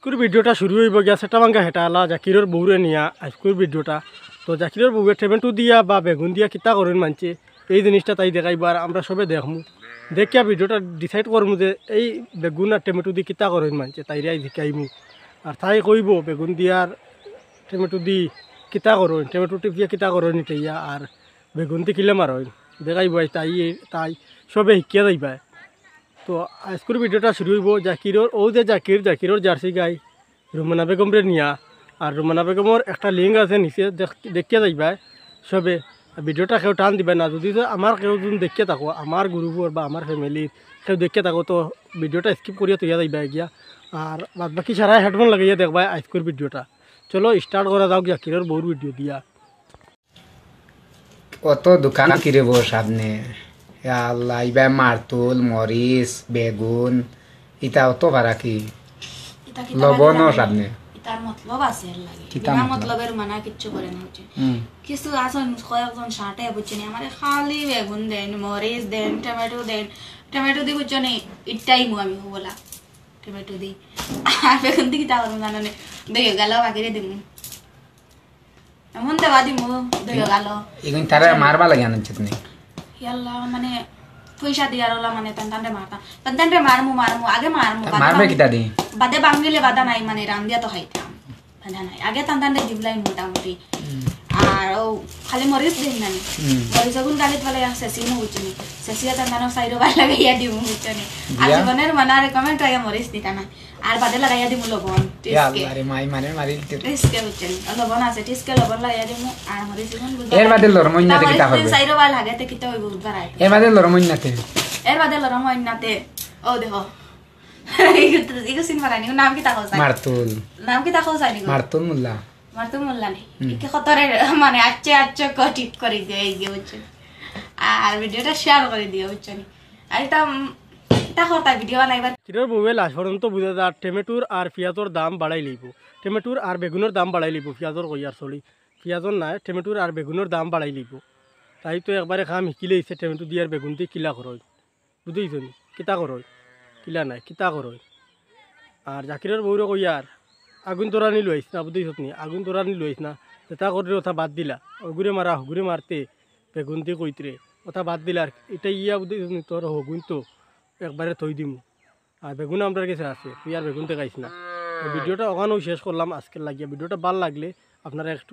আজকের ভিডিওটা শুরু হইব গিয়া সেটা ভাঙ্গা হেটা আলা জাকিরের বউরে নিয়া আজকের ভিডিওটা। তো জাকিরের বউয়ে টমেটো দিয়া বা বেগুন দিয়া কিতা করেন মানছে এই জিনিসটা তাই দেখাইব আর আমরা সবে দেখমু। দেখিয়া ভিডিওটা ডিসাইড করমু যে এই বেগুন আর টমেটো দিয়ে কিতা করেন মানছে তাইরাই শিখাইমু। আর তাই কইব বেগুন দিয়ার টমেটো দি কিতা করেন, টমেটো টিপিয়া কিতা করেন ইটাইয়া আর বেগুন দি কিলে মারেন দেখাইব। তাই তাই সবে শিখিয়া যাইবা। তো আজকের ভিডিওটা শুরু হইব জাকিরের ও যে জাকিরের জার্সি গাই রুমানা বেগমরে নিয়া। আর রুমানা বেগমর একটা লিঙ্ক আছে নিচে দেখিয়া যাইবা সবে। ভিডিওটা কেউ টান দিবা না, যদি আমার কেউ যদি দেখিয়ে থাকো আমার গ্রুপর বা আমার ফ্যামিলির কেউ দেখিয়ে থাকো তো ভিডিওটা স্কিপ করিয়া তৈয়া যাইবা গিয়া। আর বাদ বাকি সারা হেডফোন লাগাইয়া দেখবা আজকের ভিডিওটা। চলো স্টার্ট করা যাও জাকিরের বউর ভিডিও দিয়া। কত দোকান কিরে বো সামনে আল্লাহ ইবা মারতুল মরিচ বেগুন ইটা অত ভাড়া কি লবণও সামনে ইতার মতলব আছে এর লাগে বিনা মতলবের মানা কিচ্ছু করে না হচ্ছে কিছু আসন কয়েকজন শার্টে বুঝছেন আমার খালি বেগুন দেন মরিচ দেন টমেটো দি বুঝছেন ইটাই মু আমি বলা টমেটো দি আর বেগুন দি কিতা করব জানেন দেখে গেল বাকিরে দিমু এমন দেবা দিমু দেখে গেল এগুন তারা মারবা লাগে আনছে তুমি ইয়াল্লা মানে পয়সা দিয়ার ওলা মানে তান্তানরে মারতাম তান্তানরে মারমু আগে মারমু মারবে কিতা দি বাদে বাঙ্গিলে বাদা নাই মানে রান্দিয়া তো খাইতাম বাদা নাই আগে তান্তানরে দিবলাই মোটামুটি। আর ও খালি মরিচ দিন না মরিচ গুণ গালিত বলে সেসি নো বুঝনি সেসিয়া তান্তানো সাইরো বাই লাগাইয়া দিমু বুঝনি। আর জীবনের মনারে কমেন্ট আইয়া মরিচ দিতা না আর বাদে লাগাইয়া দিমু লবণ টিসকে আরে মাই মানে মারি টিসকে বুঝনি লবণ আছে টিসকে লবণ লাগাইয়া দিমু আর মরিচ গুণ বুঝনি। এর বাদে লরমইনাতে কিতা হবে সাইরো বাই লাগাতে কিতা হইব বুঝবার আইতো এর বাদে লরমইনাতে ও দেখো ইগো সিন মারানি নাম কি তাকো চাই মারতুল মুল্লা মারতুল মোল্লা নেই ইকে খতরে মানে আচ্ছা ঠিক করে দিয়ে এই গিয়ে বুঝছেন। আর ভিডিওটা শেয়ার করে দিও বুঝছেন। আর এটা হতা ভিডিও বানাইবার কিরোর বউয়ে লাস্ট পর্যন্ত বুঝে যা টমেটোর আর পেঁয়াজের দাম বাড়াই লইব, টমেটোর আর বেগুনের দাম বাড়াই লইব। পেঁয়াজের কইয়ার চলি পেঁয়াজর নাই টমেটোর আর বেগুনের দাম বাড়াই লইব। তাই তো একবারে খাম শিকি লইছে টমেটো দিয়ে আর বেগুন দিয়ে কিলা করয় বুঝেছ নি কিতা করয় কিলা নাই কিতা করয়। আর জাকিরের বউরে কইয়ার আগুন তোরানি লইস না বুঝেছ নি আগুন তোরানি লইস না যেটা করে ওটা বাদ দিলা অগুরে মারা হগুরে মারতে বেগুন দিয়ে কইতরে ওটা বাদ দিলা। আর এটা ইয়া বুঝেছ নি তোর হগুন তো একবারে থই দিমু আর বেগুন আমার কাছে আছে তুই আর বেগুন দেখাইস না। ভিডিওটা ওখানেও শেষ করলাম আজকের লাগিয়া। ভিডিওটা ভালো লাগলে আপনারা একটু